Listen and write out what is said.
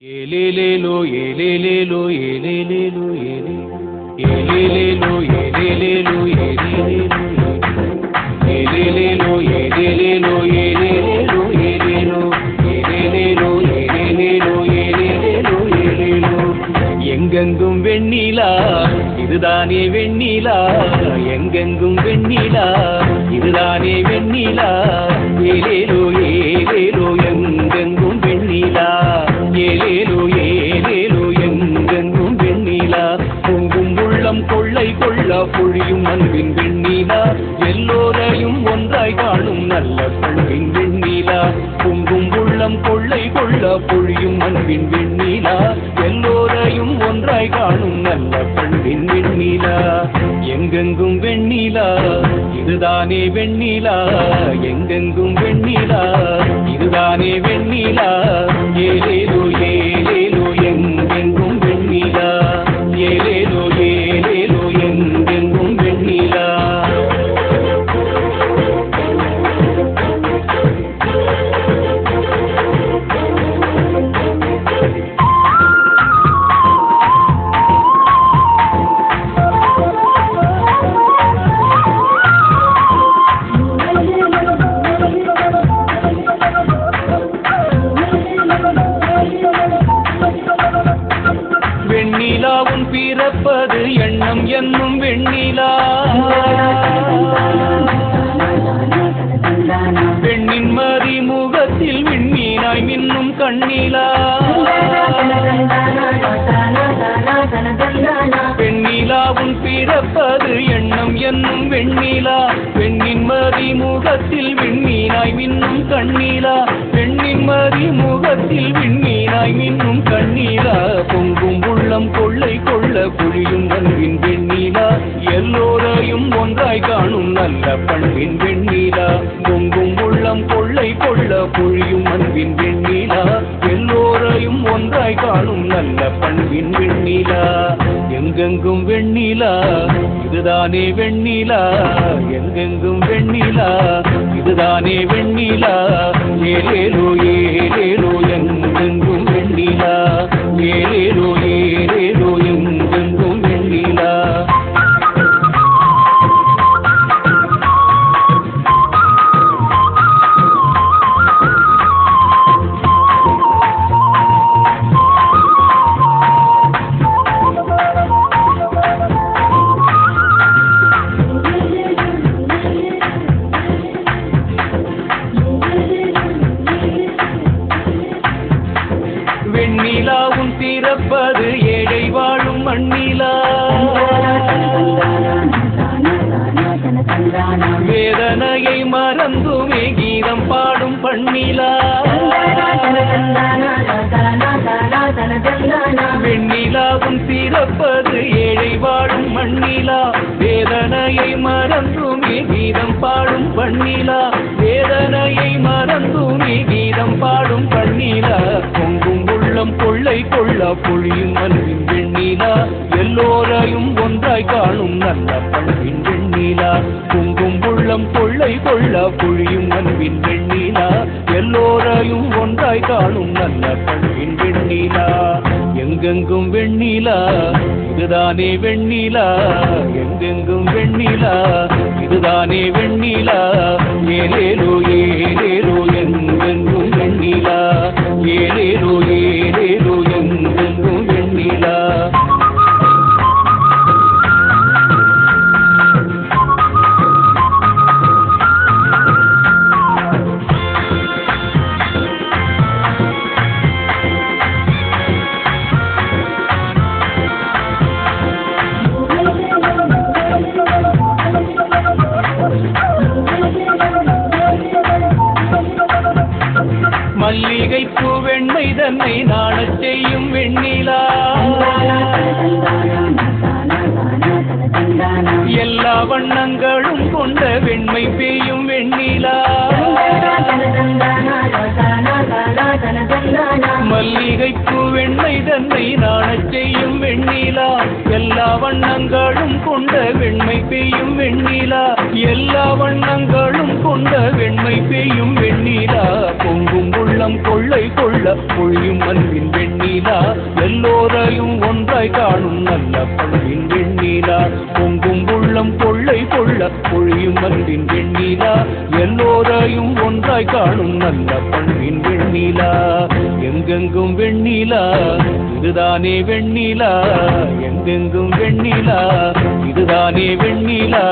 ஏலேலேலோ ஏலேலேலோ ஏலேலேலோ ஏலேலேலோ ஏலேலேலோ ஏலேலேலோ ஏலேலேலோ ஏலேலேலோ ஏலேலேலோ ஏலேலேலோ ஏலேலேலோ ஏலேலேலோ ஏலேலேலோ ஏலேலேலோ எங்கெங்கும் வெண்ணிலா இதுதானே வெண்ணிலா எங்கெங்கும் வெண்ணிலா இதுதானே வெண்ணிலா ஏலேலோ ஏலேலோ எங்கெங்கும் வெண்ணிலா ஏலேலோ ஏலேலோ எங்கெங்கும் வெண்ணிலா பொங்கும் உள்ளம் கொள்ளை கொள்ள பொழியும் அன்பின் வெண்ணிலா எல்லோரையும் ஒன்றாய் காணும் நல்ல பண்பின் வெண்ணிலா பொங்கும் உள்ளம் கொள்ளை கொள்ள பொழியும் அன்பின் வெண்ணிலா எல்லோரையும் ஒன்றாய் காணும் நல்ல பண்பின் வெண்ணிலா எங்கெங்கும் வெண்ணிலா இதுதானே வெண்ணிலா எங்கெங்கும் வெண்ணிலா இதுதானே வெண்ணிலா ஏலேலோ ஏலேலோ எங்கெங்கும் வெண்ணிலா ஏலேலோ ஏலேலோ எங்கெங்கும் வெண்ணிலா வெண்ணிலாவும் பிறப்பது எண்ணம் என்னும் வெண்ணிலா பெண்ணின் மதிமுகத்தில் விண்மீனாய் மின்னும் கண்ணிலா பெண்ணிலாவும் பிறப்பது எண்ணம் என்னும் வெண்ணிலா பெண்ணின் மதிமுகத்தில் விண்மீனாய் மின்னும் கண்ணிலா பெண்ணின் மதிமுகத்தில் விண்மீனாய் மின்னும் கண்ணிலா பொங்கும் உள்ளம் கொள்ளை கொள்ள பொழியும் அன்பின் வெண்ணிலா எல்லோரையும் ஒன்றாய் காணும் நல்ல பண்பின் வெண்ணிலா பொங்கும் உள்ளம் கொள்ளை கொள்ள பொழியும் அன்பின் வெண்ணிலா எல்லோரையும் ஒன்றாய் காணும் நல்ல பண்பின் வெண்ணிலா எங்கெங்கும் வெண்ணிலா இதுதானே வெண்ணிலா எங்கெங்கும் வெண்ணிலா இதுதானே வெண்ணிலா ஏலேலோ ஏலேலோ எங்கெங்கும் வெண்ணிலா ஏலேலோ ஏலேலோ எங்கெங்கும் வெண்ணிலா வெண்ணிலாவும் பிறப்பது ஏழை வாழும் மண்ணிலா வேதனையை மறந்துமே கீதம் பாடும் பண்ணிலா வெண்ணிலாவும் பிறப்பது ஏழை வாழும் மண்ணிலா வேதனையை மறந்துமே கீதம் பாடும் பண்ணிலா வேதனையை மறந்துமே கீதம் பாடும் பண்ணிலா பொங்கும் உள்ளம் கொள்ளை கொள்ள பொழியும் அன்பின் வெண்ணிலா எல்லோரையும் ஒன்றாய் காணும் நல்ல பண்பின் வெண்ணிலா பொங்கும் உள்ளம் கொள்ளை கொள்ள பொழியும் அன்பின் வெண்ணிலா எல்லோரையும் ஒன்றாய் காணும் நல்ல பண்பின் வெண்ணிலா எங்கெங்கும் வெண்ணிலா இதுதானே வெண்ணிலா எங்கெங்கும் வெண்ணிலா இதுதானே வெண்ணிலா ஏலேலோ ஏலேலோ எங்கெங்கும் வெண்ணிலா ஏலேலோ ஏலேலோ எங்கெங்கும் வெண்ணிலா மல்லிகை பூ வெண்மை தன்னை நாணச் செய்யும் வெண்ணிலா எல்லா வண்ணங்களும் கொண்ட வெண்மை பெய்யும் வெண்ணிலா மல்லிகை பூ வெண்மை தன்னை நாணச் செய்யும் வெண்ணிலா எல்லா வண்ணங்களும் கொண்ட வெண்மை பெய்யும் வெண்ணிலா எல்லா வண்ணங்களும் கொண்ட வெண்மை பெய்யும் வெண்ணிலா பொங்கும் உள்ளம் கொள்ளை கொள்ள பொழியும் அன்பின் வெண்ணிலா வெண்ணிலா எல்லோரையும் ஒன்றாய் காணும் நல்ல பண்பின் வெண்ணிலா பொங்கும் உள்ளம் கொள்ளை கொள்ள பொழியும் அன்பின் வெண்ணிலா எல்லோரையும் ஒன்றாய் காணும் நல்ல பண்பின் வெண்ணிலா எங்கெங்கும் வெண்ணிலா இதுதானே வெண்ணிலா எங்கெங்கும் வெண்ணிலா இதுதானே வெண்ணிலா